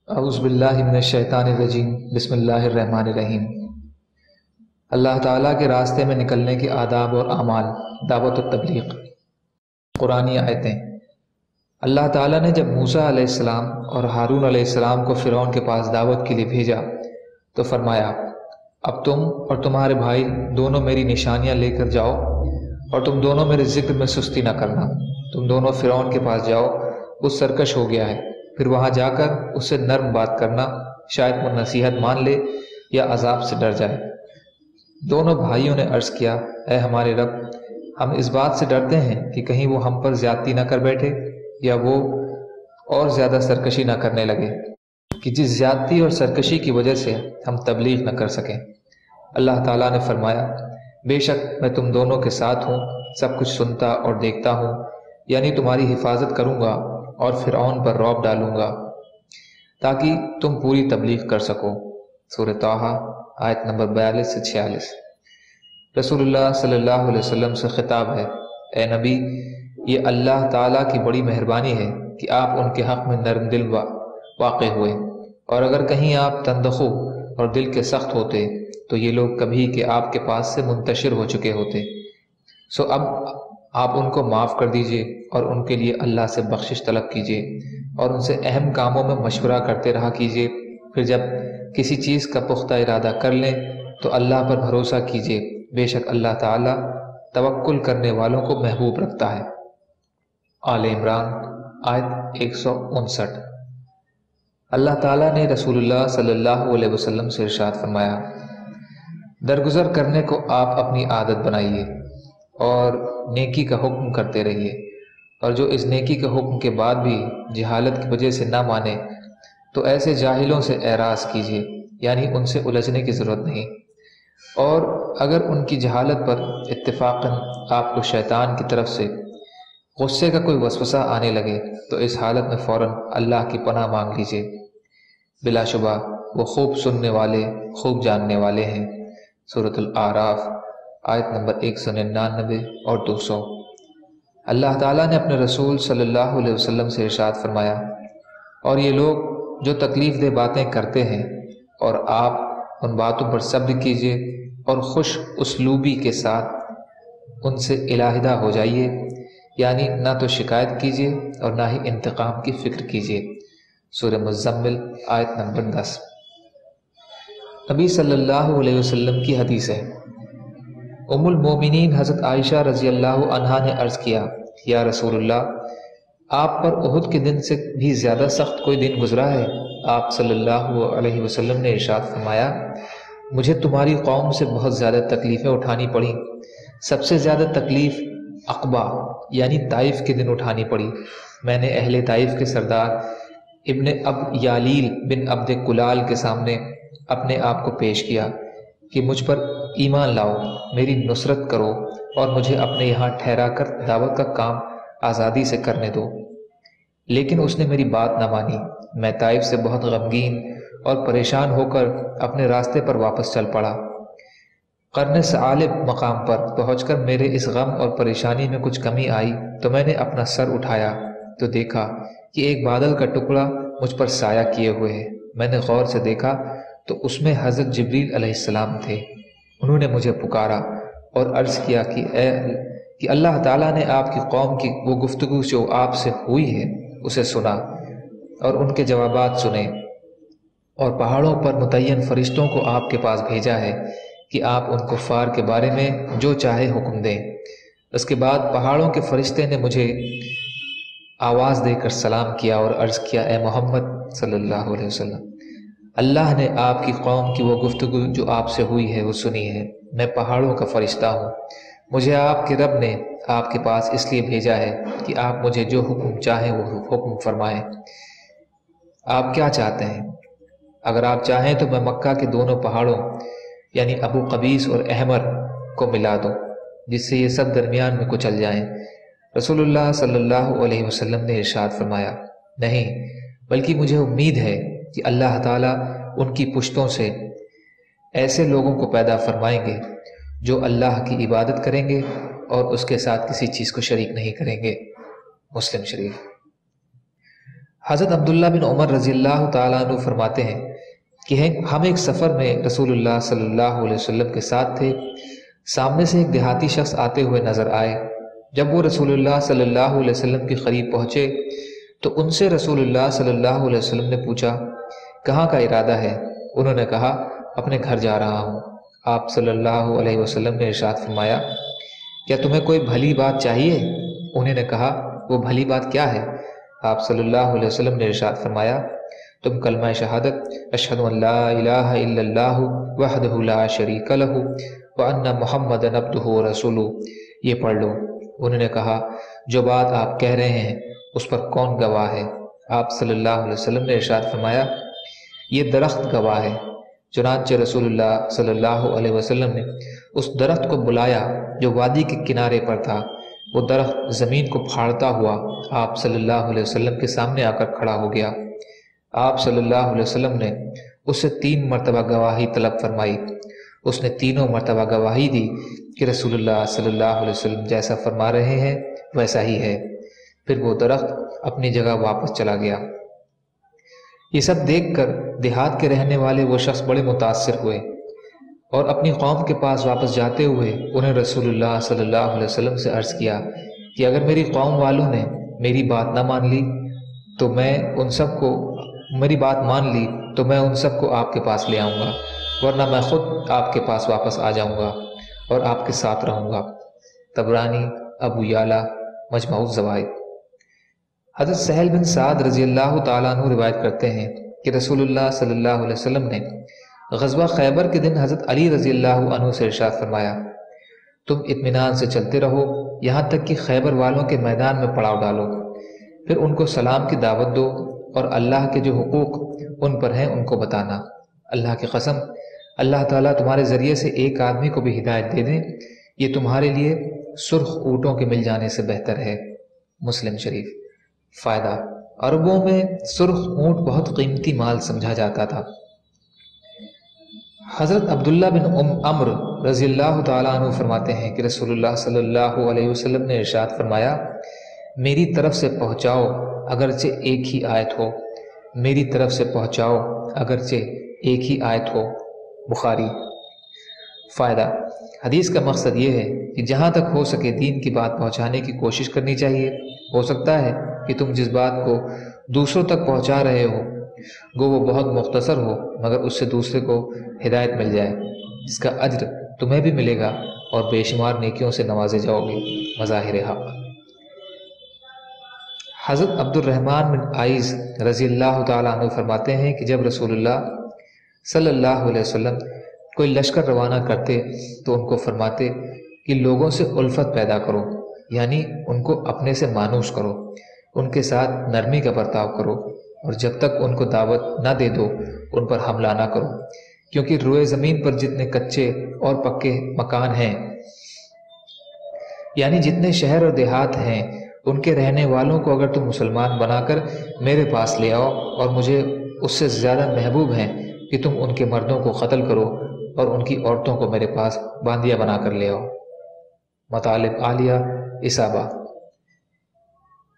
اعوذ باللہ من الشیطان الرجیم بسم اللہ الرحمن الرحیم۔ اللہ تعالیٰ کے راستے میں نکلنے کے آداب اور اعمال، دعوت و تبلیغ۔ قرآنی آیتیں۔ اللہ تعالیٰ نے جب موسیٰ علیہ السلام اور ہارون علیہ السلام کو فرعون کے پاس دعوت کے لیے بھیجا تو فرمایا، اب تم اور تمہارے بھائی دونوں میری نشانیاں لے کر جاؤ اور تم دونوں میرے ذکر میں سستی نہ کرنا۔ تم دونوں فرعون کے پاس جاؤ، وہ سرکش ہو گیا ہے، پھر وہاں جا کر اس سے نرم بات کرنا، شاید وہ نصیحت مان لے یا عذاب سے ڈر جائے۔ دونوں بھائیوں نے عرض کیا، اے ہمارے رب، ہم اس بات سے ڈرتے ہیں کہ کہیں وہ ہم پر زیادتی نہ کر بیٹھے یا وہ اور زیادہ سرکشی نہ کرنے لگے کہ جس زیادتی اور سرکشی کی وجہ سے ہم تبلیغ نہ کر سکیں۔ اللہ تعالیٰ نے فرمایا، بے شک میں تم دونوں کے ساتھ ہوں، سب کچھ سنتا اور دیکھتا ہوں، یعنی تمہاری حفاظت کروں گا اور فرعون پر رعب ڈالوں گا تاکہ تم پوری تبلیغ کر سکو۔ سورہ طٰہٰ آیت نمبر 42 سے 46۔ رسول اللہ صلی اللہ علیہ وسلم سے خطاب ہے، اے نبی، یہ اللہ تعالیٰ کی بڑی مہربانی ہے کہ آپ ان کے حق میں نرم دل واقع ہوئے، اور اگر کہیں آپ تندخو اور دل کے سخت ہوتے تو یہ لوگ کبھی کہ آپ کے پاس سے منتشر ہو چکے ہوتے۔ سو اب آپ ان کو معاف کر دیجئے اور ان کے لیے اللہ سے بخشش طلب کیجئے اور ان سے اہم کاموں میں مشورہ کرتے رہا کیجئے۔ پھر جب کسی چیز کا پختہ ارادہ کر لیں تو اللہ پر بھروسہ کیجئے، بے شک اللہ تعالیٰ توکل کرنے والوں کو محبوب رکھتا ہے۔ آل عمران آیت 159۔ اللہ تعالیٰ نے رسول اللہ صلی اللہ علیہ وسلم سے ارشاد فرمایا، درگزر کرنے کو آپ اپنی عادت بنائیے اور نیکی کا حکم کرتے رہیے، اور جو اس نیکی کے حکم کے بعد بھی جہالت کی وجہ سے نہ مانے تو ایسے جاہلوں سے اعراض کیجیے، یعنی ان سے الجھنے کی ضرورت نہیں، اور اگر ان کی جہالت پر اتفاقاً آپ کو شیطان کی طرف سے غصے کا کوئی وسوسہ آنے لگے تو اس حالت میں فوراً اللہ کی پناہ مانگ لیجیے، بلا شبہ وہ خوب سننے والے، خوب جاننے والے ہیں۔ سورۃ الاعراف آیت نمبر 199 اور 200۔ اللہ تعالیٰ نے اپنے رسول صلی اللہ علیہ وسلم سے ارشاد فرمایا، اور یہ لوگ جو تکلیف دہ باتیں کرتے ہیں اور آپ ان باتوں پر صبر کیجیے اور خوش اسلوبی کے ساتھ ان سے علیحدہ ہو جائیے، یعنی نہ تو شکایت کیجیے اور نہ ہی انتقام کی فکر کیجیے۔ سورہ مزمل آیت نمبر 10۔ نبی صلی اللہ علیہ وسلم کی حدیث ہے، ام المومنین حضرت عائشہ رضی اللہ عنہا نے عرض کیا، یا رسول اللہ، آپ پر احد کے دن سے بھی زیادہ سخت کوئی دن گزرا ہے؟ آپ صلی اللہ علیہ وسلم نے ارشاد فرمایا، مجھے تمہاری قوم سے بہت زیادہ تکلیفیں اٹھانی پڑیں، سب سے زیادہ تکلیف عقبہ یعنی طائف کے دن اٹھانی پڑی۔ میں نے اہل طائف کے سردار ابن اب یالیل بن عبد کلال کے سامنے اپنے آپ کو پیش کیا کہ مجھ پر ایمان لاؤ، میری نصرت کرو اور مجھے اپنے یہاں ٹھہرا کر دعوت کا کام آزادی سے کرنے دو، لیکن اس نے میری بات نہ مانی۔ میں طائف سے بہت غمگین اور پریشان ہو کر اپنے راستے پر واپس چل پڑا۔ قرن ثعالب مقام پر پہنچ کر میرے اس غم اور پریشانی میں کچھ کمی آئی تو میں نے اپنا سر اٹھایا تو دیکھا کہ ایک بادل کا ٹکڑا مجھ پر سایہ کیے ہوئے ہے۔ میں نے غور سے دیکھا تو اس میں حضرت جبریل علیہ السلام تھے۔ انہوں نے مجھے پکارا اور عرض کیا کہ اللہ تعالیٰ نے آپ کی قوم کی وہ گفتگو جو آپ سے ہوئی ہے اسے سنا اور ان کے جوابات سنے، اور پہاڑوں پر متعین فرشتوں کو آپ کے پاس بھیجا ہے کہ آپ ان کفار کے بارے میں جو چاہے حکم دیں۔ اس کے بعد پہاڑوں کے فرشتے نے مجھے آواز دے کر سلام کیا اور عرض کیا، اے محمد صلی اللہ علیہ وسلم، اللہ نے آپ کی قوم کی وہ گفتگو جو آپ سے ہوئی ہے وہ سنی ہے۔ میں پہاڑوں کا فرشتہ ہوں، مجھے آپ کے رب نے آپ کے پاس اس لیے بھیجا ہے کہ آپ مجھے جو حکم چاہیں وہ حکم فرمائیں۔ آپ کیا چاہتے ہیں؟ اگر آپ چاہیں تو میں مکہ کے دونوں پہاڑوں یعنی ابو قبیس اور احمر کو ملا دوں جس سے یہ سب درمیان میں کچل جائیں۔ رسول اللہ صلی اللہ علیہ وسلم نے ارشاد فرمایا، نہیں، بلکہ مجھے امید ہے کہ اللہ تعالیٰ ان کی پشتوں سے ایسے لوگوں کو پیدا فرمائیں گے جو اللہ کی عبادت کریں گے اور اس کے ساتھ کسی چیز کو شریک نہیں کریں گے۔ مسلم شریف۔ حضرت عبداللہ بن عمر رضی اللہ تعالیٰ عنہ فرماتے ہیں کہ ہم ایک سفر میں رسول اللہ صلی اللہ علیہ وسلم کے ساتھ تھے۔ سامنے سے ایک دیہاتی شخص آتے ہوئے نظر آئے۔ جب وہ رسول اللہ صلی اللہ علیہ وسلم کے قریب پہنچے تو ان سے رسول اللہ صلی اللہ علیہ وسلم نے پوچھا کہاں کا ارادہ ہے؟ انہوں نے کہا اپنے گھر جا رہا ہوں۔ آپ صلی اللہ علیہ وسلم نے ارشاد فرمایا کیا تمہیں کوئی بھلی بات چاہیے؟ انہوں نے کہا وہ بھلی بات کیا ہے؟ آپ صلی اللہ علیہ وسلم نے ارشاد فرمایا تم کلمہ شہادت اشہد ان لا الہ الا اللہ وحدہ لا شریک لہ وان محمدا عبدہ ورسولہ یہ پڑھ لو۔ انہوں نے کہا جو بات آپ کہہ رہے ہیں اس پر کون گواہ ہے؟ آپ صلی اللہ علیہ وسلم نے ارشاد فرمایا یہ درخت گواہ ہے۔ چنانچہ رسول اللہ صلی اللہ علیہ وسلم نے اس درخت کو بلایا جو وادی کے کنارے پر تھا۔ وہ درخت زمین کو پھاڑتا ہوا آپ صلی اللہ علیہ وسلم کے سامنے آ کر کھڑا ہو گیا۔ آپ صلی اللہ علیہ وسلم نے اس سے 3 مرتبہ گواہی طلب فرمائی۔ اس نے تینوں مرتبہ گواہی دی کہ رسول اللہ صلی اللہ علیہ وسلم جیسا فرما رہے ہیں ویسا ہی ہے۔ پھر وہ درخت اپنی جگہ واپس چلا گیا۔ یہ سب دیکھ کر دیہات کے رہنے والے وہ شخص بڑے متاثر ہوئے اور اپنی قوم کے پاس واپس جاتے ہوئے انہیں رسول اللہ صلی اللہ علیہ وسلم سے عرض کیا کہ اگر میری قوم والوں نے میری بات نہ مان لی تو میں ان سب کو آپ کے پاس لے آؤں گا، ورنہ میں خود آپ کے پاس واپس آ جاؤں گا اور آپ کے ساتھ رہوں گا۔ طبرانی، ابو یعلا، مجمع الزوائد۔ حضرت سہل بن سعد رضی اللہ تعالیٰ عنہ روایت کرتے ہیں کہ رسول اللہ صلی اللہ علیہ وسلم نے غزوہ خیبر کے دن حضرت علی رضی اللہ عنہ سے ارشاد فرمایا تم اطمینان سے چلتے رہو یہاں تک کہ خیبر والوں کے میدان میں پڑاؤ ڈالو، پھر ان کو سلام کی دعوت دو اور اللہ کے جو حقوق ان پر ہیں ان کو بتانا۔ اللہ کی قسم اللہ تعالیٰ تمہارے ذریعے سے ایک آدمی کو بھی ہدایت دے دیں، یہ تمہارے لیے سرخ اونٹوں کے مل جانے سے بہتر ہے۔ مسلم شریف۔ فائدہ: عربوں میں سرخ اونٹ بہت قیمتی مال سمجھا جاتا تھا۔ حضرت عبداللہ بن عمر رضی اللہ تعالیٰ عنہ فرماتے ہیں کہ رسول اللہ صلی اللہ علیہ وسلم نے ارشاد فرمایا میری طرف سے پہنچاؤ اگرچہ ایک ہی آیت ہو، میری طرف سے پہنچاؤ اگرچہ ایک ہی آیت ہو۔ بخاری۔ فائدہ: حدیث کا مقصد یہ ہے کہ جہاں تک ہو سکے دین کی بات پہنچانے کی کوشش کرنی چاہیے۔ ہو سکتا ہے کہ تم جس بات کو دوسروں تک پہنچا رہے ہو گو وہ بہت مختصر ہو مگر اس سے دوسرے کو ہدایت مل جائے، اس کا اجر تمہیں بھی ملے گا اور بے شمار نیکیوں سے نوازے جاؤ گے۔ مظاہر حق۔ حضرت عبد الرحمن بن عائز رضی اللہ تعالیٰ عنہ فرماتے ہیں کہ جب رسول اللہ صلی اللہ علیہ وسلم کوئی لشکر روانہ کرتے تو ان کو فرماتے کہ لوگوں سے الفت پیدا کرو، یعنی ان کو اپنے سے مانوس کرو، ان کے ساتھ نرمی کا برتاؤ کرو اور جب تک ان کو دعوت نہ دے دو ان پر حملہ نہ کرو، کیونکہ روئے زمین پر جتنے کچے اور پکے مکان ہیں، یعنی جتنے شہر اور دیہات ہیں، ان کے رہنے والوں کو اگر تم مسلمان بنا کر میرے پاس لے آؤ اور مجھے اس سے زیادہ محبوب ہیں کہ تم ان کے مردوں کو قتل کرو اور ان کی عورتوں کو میرے پاس باندیا بنا کر لے آؤ۔ مطالب عالیہ اصابہ۔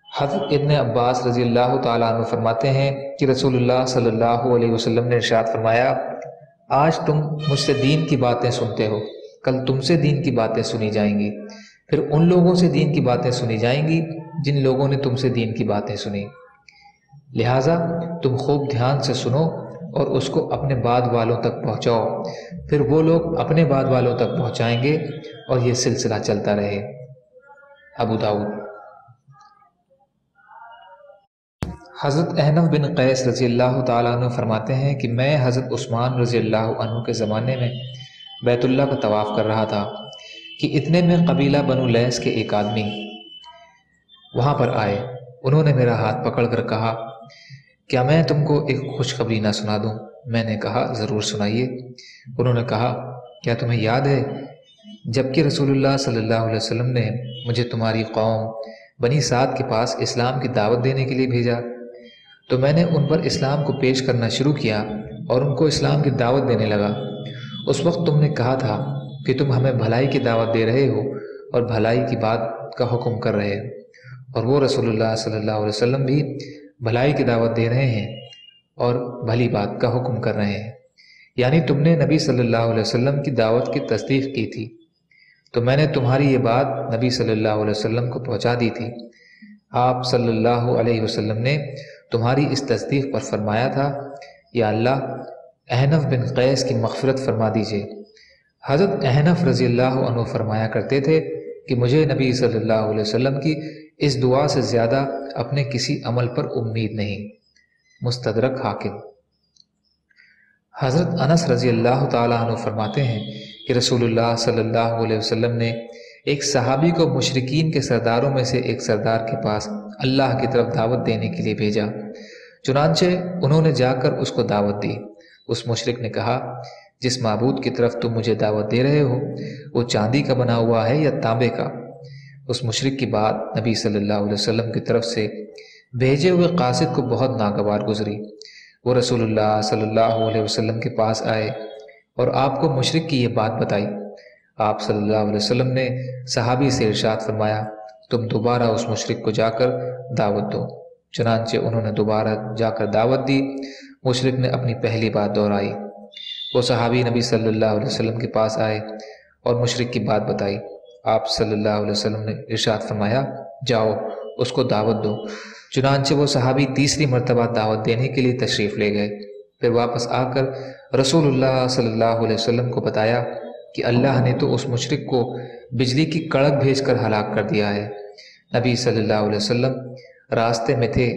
حضرت ابن عباس رضی اللہ تعالیٰ عنہ فرماتے ہیں کہ رسول اللہ صلی اللہ علیہ وسلم نے ارشاد فرمایا آج تم مجھ سے دین کی باتیں سنتے ہو، کل تم سے دین کی باتیں سنی جائیں گی، پھر ان لوگوں سے دین کی باتیں سنی جائیں گی جن لوگوں نے تم سے دین کی باتیں سنی، لہٰذا تم خوب دھیان سے سنو اور اس کو اپنے بعد والوں تک پہنچاؤ، پھر وہ لوگ اپنے بعد والوں تک پہنچائیں گے اور یہ سلسلہ چلتا رہے۔ ابو داؤد۔ حضرت احنف بن قیس رضی اللہ تعالیٰ عنہ فرماتے ہیں کہ میں حضرت عثمان رضی اللہ عنہ کے زمانے میں بیت اللہ کا طواف کر رہا تھا کہ اتنے میں قبیلہ بنو لیس کے ایک آدمی وہاں پر آئے۔ انہوں نے میرا ہاتھ پکڑ کر کہا کیا میں تم کو ایک خوشخبری نہ سنا دوں؟ میں نے کہا ضرور سنائیے۔ انہوں نے کہا کیا تمہیں یاد ہے جب کہ رسول اللہ صلی اللہ علیہ وسلم نے مجھے تمہاری قوم بنی سعد کے پاس اسلام کی دعوت دینے کے لیے بھیجا تو میں نے ان پر اسلام کو پیش کرنا شروع کیا اور ان کو اسلام کی دعوت دینے لگا۔ اس وقت تم نے کہا تھا کہ تم ہمیں بھلائی کی دعوت دے رہے ہو اور بھلائی کی بات کا حکم کر رہے ہو، اور وہ رسول اللہ صلی اللہ علیہ وسلم بھی بھلائی کی دعوت دے رہے ہیں اور بھلی بات کا حکم کر رہے ہیں، یعنی تم نے نبی صلی اللہ علیہ وسلم کی دعوت کی تصدیق کی تھی، تو میں نے تمہاری یہ بات نبی صلی اللہ علیہ وسلم کو پہنچا دی تھی۔ آپ صلی اللہ علیہ وسلم نے تمہاری اس تصدیق پر فرمایا تھا، یا اللہ احنف بن قیس کی مغفرت فرما دیجئے۔ حضرت احنف رضی اللہ عنہ فرمایا کرتے تھے کہ مجھے نبی صلی اللہ علیہ وسلم کی اس دعا سے زیادہ اپنے کسی عمل پر امید نہیں۔ مستدرک حاکم۔ حضرت انس رضی اللہ تعالیٰ عنہ فرماتے ہیں کہ رسول اللہ صلی اللہ علیہ وسلم نے ایک صحابی کو مشرکین کے سرداروں میں سے ایک سردار کے پاس اللہ کی طرف دعوت دینے کے لیے بھیجا۔ چنانچہ انہوں نے جا کر اس کو دعوت دی۔ اس مشرک نے کہا، جس معبود کی طرف تم مجھے دعوت دے رہے ہو وہ چاندی کا بنا ہوا ہے یا تانبے کا؟ اس مشرک کی بات نبی صلی اللہ علیہ وسلم کی طرف سے بھیجے ہوئے قاصد کو بہت ناگوار گزری۔ وہ رسول اللہ صلی اللہ علیہ وسلم کے پاس آئے اور آپ کو مشرک کی یہ بات بتائی۔ آپ صلی اللہ علیہ وسلم نے صحابی سے ارشاد فرمایا، تم دوبارہ اس مشرک کو جا کر دعوت دو۔ چنانچہ انہوں نے دوبارہ جا کر دعوت دی۔ مشرک نے اپنی پہلی بات دہرائی۔ وہ صحابی نبی صلی اللہ علیہ وسلم کے پاس آئے اور مشرک کی بات بتائی۔ آپ صلی اللہ علیہ وسلم نے ارشاد فرمایا، جاؤ اس کو دعوت دو۔ چنانچہ وہ صحابی تیسری مرتبہ دعوت دینے کے لیے تشریف لے گئے۔ پھر واپس آ کر رسول اللہ صلی اللہ علیہ وسلم کو بتایا کہ اللہ نے تو اس مشرک کو بجلی کی کڑک بھیج کر ہلاک کر دیا ہے۔ نبی صلی اللہ علیہ وسلم راستے میں تھے،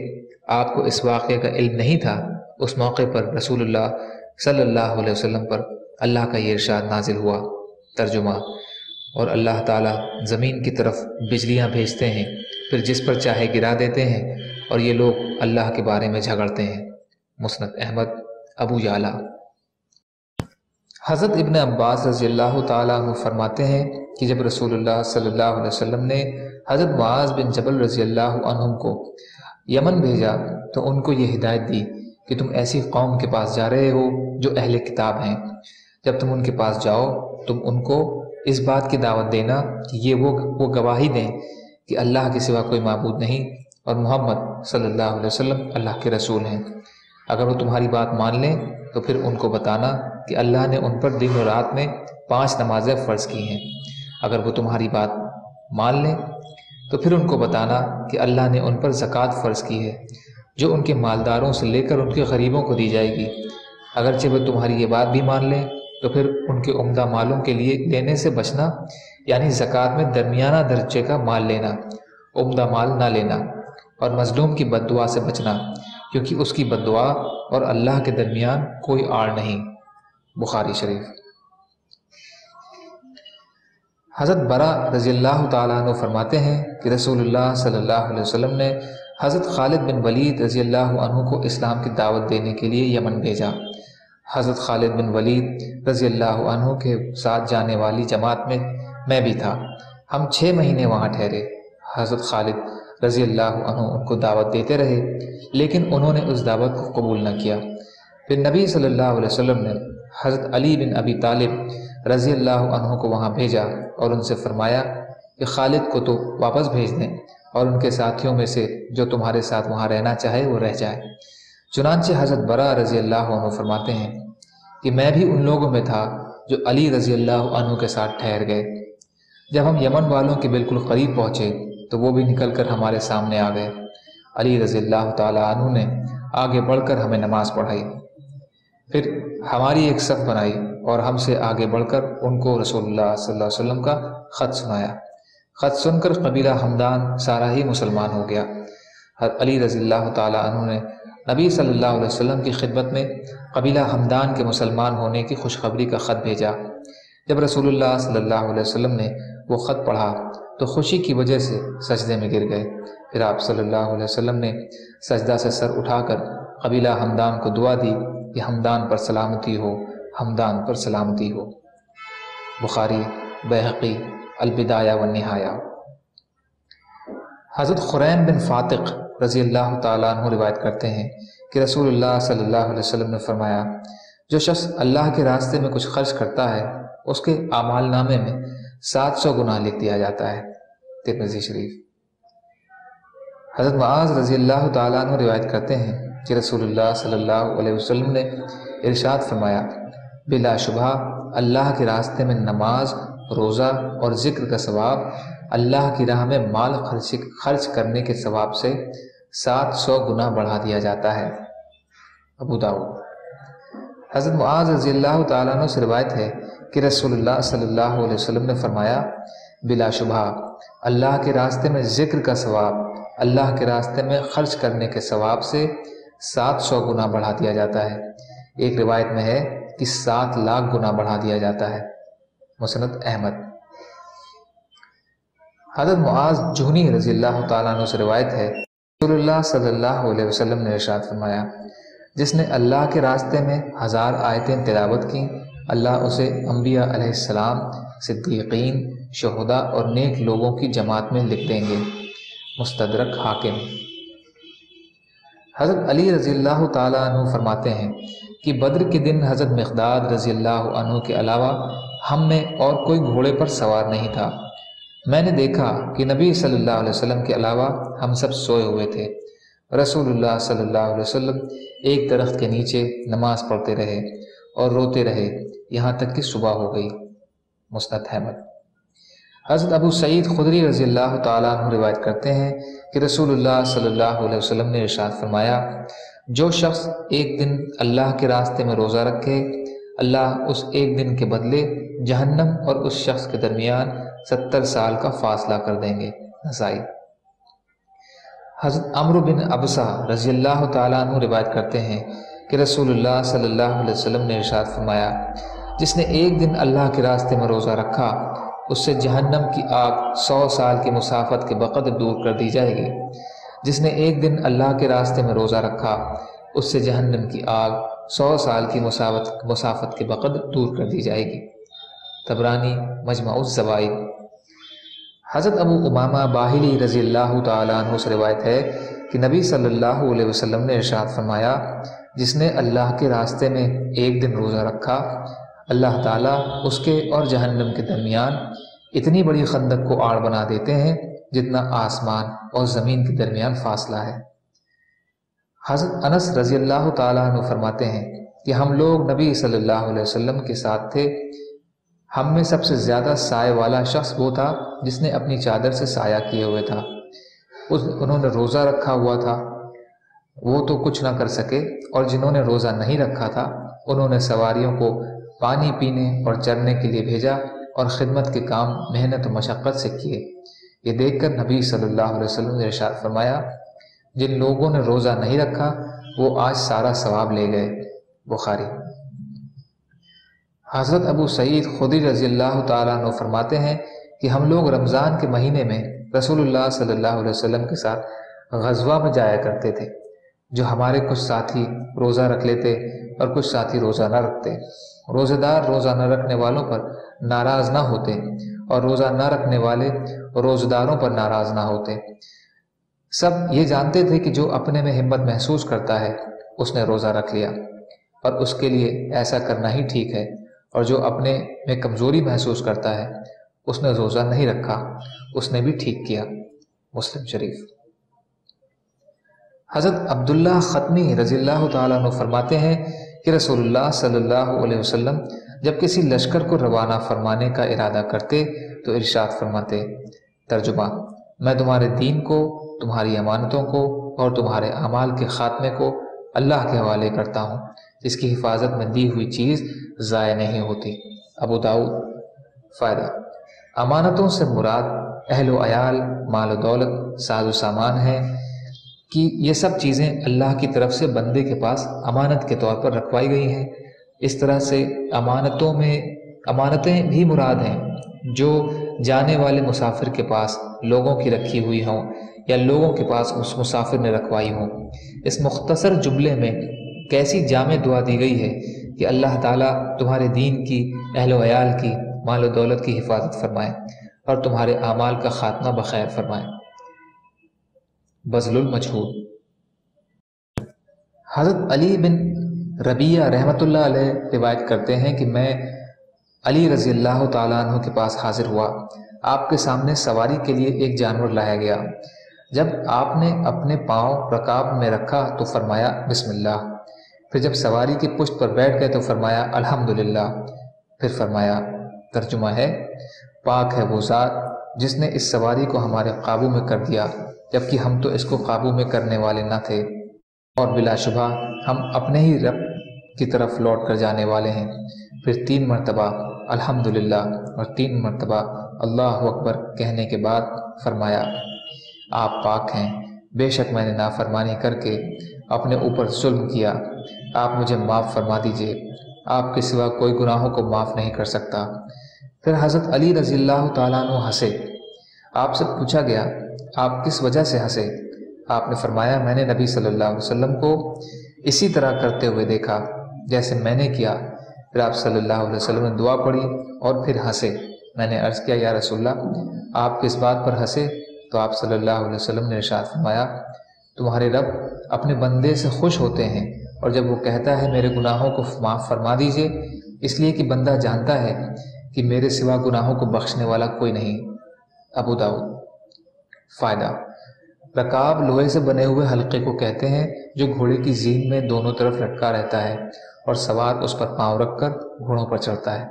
آپ کو اس واقعے کا علم نہیں تھا۔ اس موقع پر رسول اللہ صلی اللہ علیہ وسلم پر اللہ کا یہ ارشاد نازل ہوا۔ ترجمہ: اور اللہ تعالیٰ زمین کی طرف بجلیاں بھیجتے ہیں، پھر جس پر چاہے گرا دیتے ہیں، اور یہ لوگ اللہ کے بارے میں جھگڑتے ہیں۔ مسند احمد، ابو یعلا۔ حضرت ابن عباس رضی اللہ تعالیٰ عنہ فرماتے ہیں کہ جب رسول اللہ صلی اللہ علیہ وسلم نے حضرت معاذ بن جبل رضی اللہ عنہ کو یمن بھیجا تو ان کو یہ ہدایت دی کہ تم ایسی قوم کے پاس جا رہے ہو جو اہل کتاب ہیں۔ جب تم ان کے پاس جاؤ تم ان کو اس بات کی دعوت دینا کہ یہ وہ گواہی دیں کہ اللہ کے سوا کوئی معبود نہیں اور محمد صلی اللہ علیہ وسلم اللہ کے رسول ہیں۔ اگر وہ تمہاری بات مان لیں تو پھر ان کو بتانا کہ اللہ نے ان پر دن و رات میں 5 نمازیں فرض کی ہیں۔ اگر وہ تمہاری بات مان لیں تو پھر ان کو بتانا کہ اللہ نے ان پر زکوٰۃ فرض کی ہے جو ان کے مالداروں سے لے کر ان کے غریبوں کو دی جائے گی۔ اگرچہ وہ تمہاری یہ بات بھی مان لیں تو پھر ان کے عمدہ مالوں کے لیے دینے سے بچنا، یعنی زکوٰۃ میں درمیانہ درجے کا مال لینا، عمدہ مال نہ لینا، اور مظلوم کی بد دعا سے بچنا، کیونکہ اس کی بد دعا اور اللہ کے درمیان کوئی آڑ نہیں۔ بخاری شریف۔ حضرت برا رضی اللہ تعالیٰ عنہ فرماتے ہیں کہ رسول اللہ صلی اللہ علیہ وسلم نے حضرت خالد بن ولید رضی اللہ عنہ کو اسلام کی دعوت دینے کے لیے یمن بھیجا۔ حضرت خالد بن ولید رضی اللہ عنہ کے ساتھ جانے والی جماعت میں میں بھی تھا۔ ہم 6 مہینے وہاں ٹھہرے۔ حضرت خالد رضی اللہ عنہ ان کو دعوت دیتے رہے لیکن انہوں نے اس دعوت کو قبول نہ کیا۔ پھر نبی صلی اللہ علیہ وسلم نے حضرت علی بن ابی طالب رضی اللہ عنہ کو وہاں بھیجا اور ان سے فرمایا کہ خالد کو تو واپس بھیج دیں اور ان کے ساتھیوں میں سے جو تمہارے ساتھ وہاں رہنا چاہے وہ رہ جائے۔ چنانچہ حضرت برا رضی اللہ عنہ فرماتے ہیں کہ میں بھی ان لوگوں میں تھا جو علی رضی اللہ عنہ کے ساتھ ٹھہر گئے۔ جب ہم یمن والوں کے بالکل قریب پہنچے تو وہ بھی نکل کر ہمارے سامنے آ گئے۔ علی رضی اللہ تعالیٰ عنہ نے آگے بڑھ کر ہمیں نماز پڑھائی، پھر ہماری ایک صف بنائی اور ہم سے آگے بڑھ کر ان کو رسول اللہ صلی اللہ علیہ وسلم کا خط سنایا۔ خط سن کر قبیلہ ہمدان سارا ہی مسلمان ہو گیا۔ علی رضی اللہ تعالیٰ عنہ نے نبی صلی اللہ علیہ وسلم کی خدمت میں قبیلہ ہمدان کے مسلمان ہونے کی خوشخبری کا خط بھیجا۔ جب رسول اللہ صلی اللہ علیہ وسلم نے وہ خط پڑھا تو خوشی کی وجہ سے سجدے میں گر گئے۔ پھر آپ صلی اللہ علیہ وسلم نے سجدہ سے سر اٹھا کر قبیلہ ہمدان کو دعا دی کہ ہمدان پر سلامتی ہو، ہمدان پر سلامتی ہو۔ بخاری، بیہقی، البدایہ والنہایہ۔ حضرت خرین بن فاتق رضی اللہ تعالیٰ عنہ روایت کرتے ہیں کہ رسول اللہ صلی اللہ علیہ وسلم نے فرمایا، جو شخص اللہ کے راستے میں کچھ خرچ کرتا ہے اس کے اعمال نامے میں 700 گناہ لکھ دیا جاتا ہے۔ ترمذی شریف۔ حضرت معاذ رضی اللہ تعالیٰ عنہ روایت کرتے ہیں کہ رسول اللہ صلی اللہ علیہ وسلم نے ارشاد فرمایا، بلا شبہ اللہ کے راستے میں نماز، روزہ اور ذکر کا ثواب اللہ کی راہ میں مال خرچ کرنے کے ثواب سے 700 گنا بڑھا دیا جاتا ہے۔ ابو داؤد۔ حضرت معاذ رضی اللہ تعالیٰ عنہ سے روایت ہے کہ رسول اللہ صلی اللہ علیہ وسلم نے فرمایا، بلا شبہ اللہ کے راستے میں ذکر کا ثواب اللہ کے راستے میں خرچ کرنے کے ثواب سے 700 گنا بڑھا دیا جاتا ہے۔ ایک روایت میں ہے کہ 7 لاکھ گنا بڑھا دیا جاتا ہے۔ مسند احمد۔ حضرت معاذ جہنی رضی اللہ تعالیٰ عنہ سے روایت ہے، رسول اللہ صلی اللہ علیہ وسلم نے ارشاد فرمایا، جس نے اللہ کے راستے میں 1000 آیتیں تلاوت کی، اللہ اسے انبیاء علیہ السلام، صدیقین، شہداء اور نیک لوگوں کی جماعت میں لکھ دیں گے۔ مستدرک حاکم۔ حضرت علی رضی اللہ تعالیٰ عنہ فرماتے ہیں کہ بدر کے دن حضرت مقداد رضی اللہ عنہ کے علاوہ ہم میں اور کوئی گھوڑے پر سوار نہیں تھا۔ میں نے دیکھا کہ نبی صلی اللہ علیہ وسلم کے علاوہ ہم سب سوئے ہوئے تھے۔ رسول اللہ صلی اللہ علیہ وسلم ایک درخت کے نیچے نماز پڑھتے رہے اور روتے رہے یہاں تک کہ صبح ہو گئی۔ مسند احمد۔ حضرت ابو سعید خدری رضی اللہ تعالیٰ عنہ روایت کرتے ہیں کہ رسول اللہ صلی اللہ علیہ وسلم نے ارشاد فرمایا، جو شخص ایک دن اللہ کے راستے میں روزہ رکھے، اللہ اس ایک دن کے بدلے جہنم اور اس شخص کے درمیان 70 سال کا فاصلہ کر دیں گے۔ نسائی۔ حضرت عمرو بن ابسہ رضی اللہ تعالیٰ عنہ روایت کرتے ہیں کہ رسول اللہ صلی اللہ علیہ وسلم نے ارشاد فرمایا، جس نے ایک دن اللہ کے راستے میں روزہ رکھا، اس سے جہنم کی آگ 100 سال کی مسافت کے بقدر دور کر دی جائے گی۔ جس نے ایک دن اللہ کے راستے میں روزہ رکھا، اس سے جہنم کی آگ 100 سال کی مسافت کے بقدر دور کر دی جائے گی۔ طبرانی مجمع الزوائد۔ حضرت ابو امامہ باہلی رضی اللہ تعالیٰ عنہ سے روایت ہے کہ نبی صلی اللہ علیہ وسلم نے ارشاد فرمایا، جس نے اللہ کے راستے میں ایک دن روزہ رکھا، اللہ تعالیٰ اس کے اور جہنم کے درمیان اتنی بڑی خندق کو آڑ بنا دیتے ہیں جتنا آسمان اور زمین کے درمیان فاصلہ ہے۔ حضرت انس رضی اللہ تعالیٰ عنہ فرماتے ہیں کہ ہم لوگ نبی صلی اللہ علیہ وسلم کے ساتھ تھے، ہم میں سب سے زیادہ سائے والا شخص وہ تھا جس نے اپنی چادر سے سایہ کیے ہوئے تھا۔ انہوں نے روزہ رکھا ہوا تھا، وہ تو کچھ نہ کر سکے، اور جنہوں نے روزہ نہیں رکھا تھا انہوں نے سواریوں کو پانی پینے اور چرنے کے لیے بھیجا اور خدمت کے کام محنت و مشقت سے کیے۔ یہ دیکھ کر نبی صلی اللہ علیہ وسلم نے ارشاد فرمایا، جن لوگوں نے روزہ نہیں رکھا وہ آج سارا ثواب لے گئے۔ بخاری۔ حضرت ابو سعید خدری رضی اللہ تعالیٰ عنہ فرماتے ہیں کہ ہم لوگ رمضان کے مہینے میں رسول اللہ صلی اللہ علیہ وسلم کے ساتھ غزوہ میں جایا کرتے تھے، جو ہمارے کچھ ساتھی روزہ رکھ لیتے اور کچھ ساتھی روزہ نہ رکھتے۔ روزہ دار روزہ نہ رکھنے والوں پر ناراض نہ ہوتے اور روزہ نہ رکھنے والے روزہ داروں پر ناراض نہ ہوتے۔ سب یہ جانتے تھے کہ جو اپنے میں ہمت محسوس کرتا ہے اس نے روزہ رکھ لیا اور اس کے لیے ایسا کرنا ہی ٹھیک ہے، اور جو اپنے میں کمزوری محسوس کرتا ہے اس نے روزہ نہیں رکھا، اس نے بھی ٹھیک کیا۔ مسلم شریف۔ حضرت عبداللہ ختمی رضی اللہ تعالیٰ عنہ فرماتے ہیں کہ رسول اللہ صلی اللہ علیہ وسلم جب کسی لشکر کو روانہ فرمانے کا ارادہ کرتے تو ارشاد فرماتے، ترجمہ، میں تمہارے دین کو، تمہاری امانتوں کو اور تمہارے اعمال کے خاتمے کو اللہ کے حوالے کرتا ہوں، جس کی حفاظت میں دی ہوئی چیز ضائع نہیں ہوتی۔ ابو داؤد۔ فائدہ: امانتوں سے مراد اہل و عیال، مال و دولت، ساز و سامان ہے کہ یہ سب چیزیں اللہ کی طرف سے بندے کے پاس امانت کے طور پر رکھوائی گئی ہیں۔ اس طرح سے امانتیں بھی مراد ہیں جو جانے والے مسافر کے پاس لوگوں کی رکھی ہوئی ہوں یا لوگوں کے پاس اس مسافر نے رکھوائی ہوں۔ اس مختصر جملے میں کیسی جامع دعا دی گئی ہے کہ اللہ تعالیٰ تمہارے دین کی، اہل و عیال کی، مال و دولت کی حفاظت فرمائے اور تمہارے اعمال کا خاتمہ بخیر فرمائے۔ بذل المجہود۔ حضرت علی بن ربیعہ رحمۃ اللہ علیہ روایت کرتے ہیں کہ میں علی رضی اللہ تعالیٰ عنہ کے پاس حاضر ہوا، آپ کے سامنے سواری کے لیے ایک جانور لایا گیا۔ جب آپ نے اپنے پاؤں رکاب میں رکھا تو فرمایا بسم اللہ، پھر جب سواری کی پشت پر بیٹھ گئے تو فرمایا الحمدللہ، پھر فرمایا۔ ترجمہ ہے، پاک ہے وہ ذات جس نے اس سواری کو ہمارے قابو میں کر دیا جبکہ ہم تو اس کو قابو میں کرنے والے نہ تھے، اور بلا شبہ ہم اپنے ہی رب کی طرف لوٹ کر جانے والے ہیں۔ پھر 3 مرتبہ الحمدللہ اور 3 مرتبہ اللہ اکبر کہنے کے بعد فرمایا آپ پاک ہیں، بے شک میں نے نافرمانی کر کے اپنے اوپر ظلم کیا، آپ مجھے معاف فرما دیجئے، آپ کے سوا کوئی گناہوں کو معاف نہیں کر سکتا۔ پھر حضرت علی رضی اللہ تعالیٰ عنہ ہنسے۔ آپ سے پوچھا گیا آپ کس وجہ سے ہنسے؟ آپ نے فرمایا میں نے نبی صلی اللہ علیہ وسلم کو اسی طرح کرتے ہوئے دیکھا جیسے میں نے کیا۔ پھر آپ صلی اللہ علیہ وسلم نے دعا پڑھی اور پھر ہنسے۔ میں نے عرض کیا یا رسول اللہ آپ کس بات پر ہنسے؟ تو آپ صلی اللہ علیہ وسلم نے ارشاد فرمایا تمہارے رب اپنے بندے سے خوش ہوتے ہیں، اور جب وہ کہتا ہے میرے گناہوں کو معاف فرما دیجئے، اس لیے کہ بندہ جانتا ہے کہ میرے سوا گناہوں کو بخشنے والا کوئی نہیں۔ ابو داؤد۔ فائدہ، رکاب لوہے سے بنے ہوئے حلقے کو کہتے ہیں جو گھوڑے کی زین میں دونوں طرف لٹکا رہتا ہے اور سوار اس پر پاؤں رکھ کر گھوڑوں پر چڑھتا ہے۔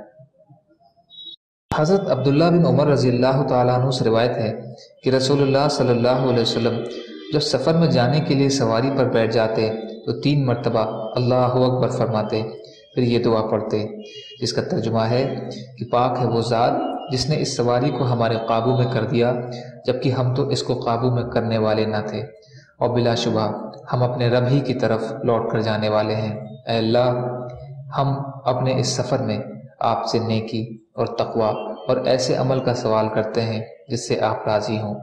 حضرت عبداللہ بن عمر رضی اللہ تعالیٰ عنہ سے روایت ہے کہ رسول اللہ صلی اللہ علیہ وسلم جب سفر میں جانے کے لیے سواری پر بیٹھ جاتے تو 3 مرتبہ اللہ اکبر فرماتے، پھر یہ دعا پڑھتے جس کا ترجمہ ہے کہ پاک ہے وہ ذات جس نے اس سواری کو ہمارے قابو میں کر دیا جبکہ ہم تو اس کو قابو میں کرنے والے نہ تھے، اور بلا شبہ ہم اپنے رب ہی کی طرف لوٹ کر جانے والے ہیں۔ اے اللہ، ہم اپنے اس سفر میں آپ سے نیکی اور تقوی اور ایسے عمل کا سوال کرتے ہیں جس سے آپ راضی ہوں۔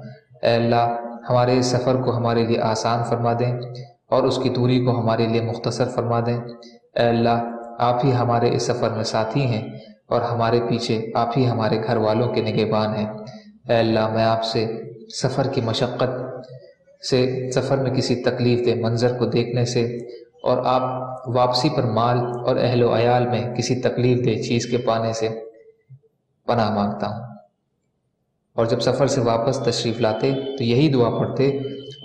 اے اللہ، ہمارے اس سفر کو ہمارے لیے آسان فرما دیں اور اس کی دوری کو ہمارے لیے مختصر فرما دیں۔ اے اللہ، آپ ہی ہمارے اس سفر میں ساتھی ہیں اور ہمارے پیچھے آپ ہی ہمارے گھر والوں کے نگہبان ہیں۔ اے اللہ، میں آپ سے سفر کی مشقت سے، سفر میں کسی تکلیف دہ منظر کو دیکھنے سے، اور آپ واپسی پر مال اور اہل و عیال میں کسی تکلیف دہ چیز کے پانے سے پناہ مانگتا ہوں۔ اور جب سفر سے واپس تشریف لاتے تو یہی دعا پڑھتے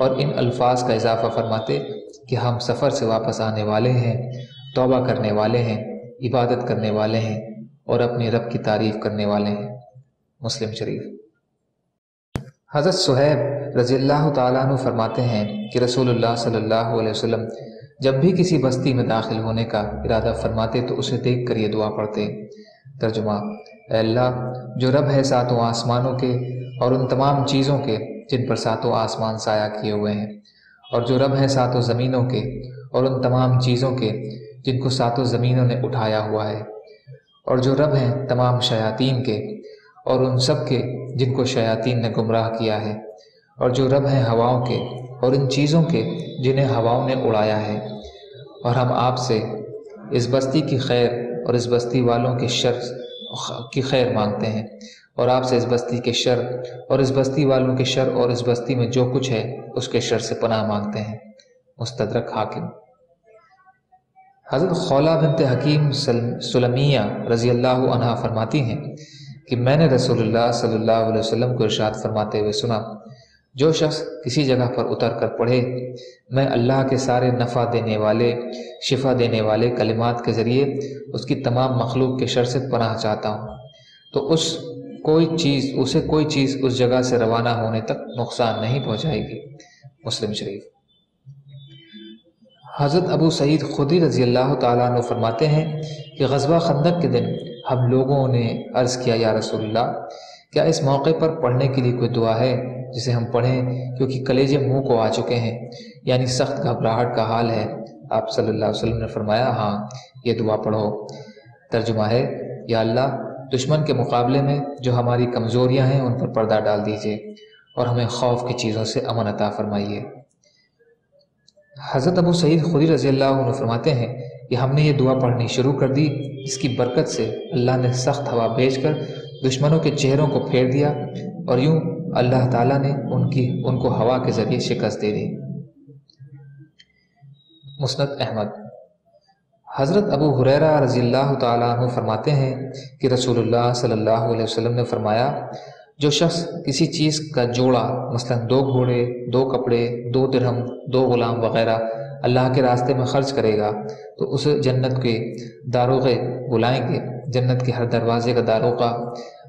اور ان الفاظ کا اضافہ فرماتے کہ ہم سفر سے واپس آنے والے ہیں، توبہ کرنے والے ہیں، عبادت کرنے والے ہیں اور اپنے رب کی تعریف کرنے والے ہیں۔ مسلم شریف۔ حضرت صہیب رضی اللہ تعالیٰ عنہ فرماتے ہیں کہ رسول اللہ صلی اللہ علیہ وسلم جب بھی کسی بستی میں داخل ہونے کا ارادہ فرماتے تو اسے دیکھ کر یہ دعا پڑھتے۔ ترجمہ، اے اللہ، جو رب ہے ساتوں آسمانوں کے اور ان تمام چیزوں کے جن پر ساتوں آسمان سایہ کیے ہوئے ہیں، اور جو رب ہے ساتوں زمینوں کے اور ان تمام چیزوں کے جن کو ساتوں زمینوں نے اٹھایا ہوا ہے، اور جو رب ہیں تمام شیاطین کے اور ان سب کے جن کو شیاطین نے گمراہ کیا ہے، اور جو رب ہیں ہواؤں کے اور ان چیزوں کے جنہیں ہواؤں نے اڑایا ہے، اور ہم آپ سے اس بستی کی خیر اور اس بستی والوں کے شر کی خیر مانگتے ہیں، اور آپ سے اس بستی کے شر اور اس بستی والوں کے شر اور اس بستی میں جو کچھ ہے اس کے شر سے پناہ مانگتے ہیں۔ مستدرک حاکم۔ حضرت خولہ بنت حکیم سلمیہ رضی اللہ عنہا فرماتی ہیں کہ میں نے رسول اللہ صلی اللہ علیہ وسلم کو ارشاد فرماتے ہوئے سنا، جو شخص کسی جگہ پر اتر کر پڑھے میں اللہ کے سارے نفع دینے والے، شفا دینے والے کلمات کے ذریعے اس کی تمام مخلوق کے شر سے پناہ چاہتا ہوں، تو اسے کوئی چیز اس جگہ سے روانہ ہونے تک نقصان نہیں پہنچائے گی۔ مسلم شریف۔ حضرت ابو سعید خدری رضی اللہ تعالیٰ عنہ فرماتے ہیں کہ غزوہ خندق کے دن ہم لوگوں نے عرض کیا یا رسول اللہ، کیا اس موقع پر پڑھنے کے لیے کوئی دعا ہے جسے ہم پڑھیں کیونکہ کلیجے منہ کو آ چکے ہیں، یعنی سخت گھبراہٹ کا حال ہے؟ آپ صلی اللہ علیہ وسلم نے فرمایا ہاں، یہ دعا پڑھو۔ ترجمہ ہے، یا اللہ، دشمن کے مقابلے میں جو ہماری کمزوریاں ہیں ان پر پردہ ڈال دیجیے اور ہمیں خوف کی چیزوں سے امن عطا فرمائیے۔ حضرت ابو سعید خدری رضی اللہ عنہ فرماتے ہیں کہ ہم نے یہ دعا پڑھنی شروع کر دی، جس کی برکت سے اللہ نے سخت ہوا بھیج کر دشمنوں کے چہروں کو پھیر دیا، اور یوں اللہ تعالیٰ نے ان کو ہوا کے ذریعے شکست دے دی۔ مسند احمد۔ حضرت ابو ہریرہ رضی اللہ تعالیٰ عنہ فرماتے ہیں کہ رسول اللہ صلی اللہ علیہ وسلم نے فرمایا، جو شخص کسی چیز کا جوڑا، مثلا 2 گھوڑے، 2 کپڑے، 2 درہم، 2 غلام وغیرہ اللہ کے راستے میں خرچ کرے گا تو اسے جنت کے داروغے بلائیں گے، جنت کے ہر دروازے کا داروغہ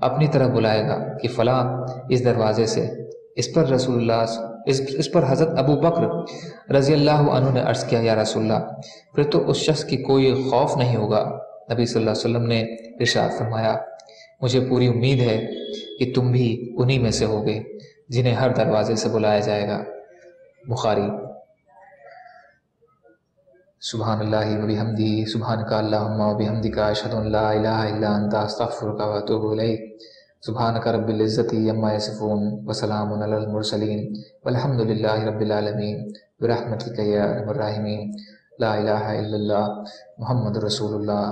اپنی طرف بلائے گا کہ فلاں اس دروازے سے۔ اس پر حضرت ابو بکر رضی اللہ عنہ نے عرض کیا، یا رسول اللہ، پھر تو اس شخص کی کوئی خوف نہیں ہوگا۔ نبی صلی اللہ علیہ وسلم نے ارشاد فرمایا، مجھے پوری امید ہے کہ تم بھی انہی میں سے ہوگے جنہیں ہر دروازے سے بلایا جائے گا۔ بخاری۔ سبحان اللہ و بحمدہ، سبحانک اللہم و بحمدک، اشہد ان لا الہ الا انت، استغفرک و اتوب الیک۔ سبحانک رب العزت عما یصفون وسلام علی المرسلین والحمد للہ رب العالمین برحمتک یا ارحم الراحمین۔ لا الہ الا اللہ محمد رسول اللہ۔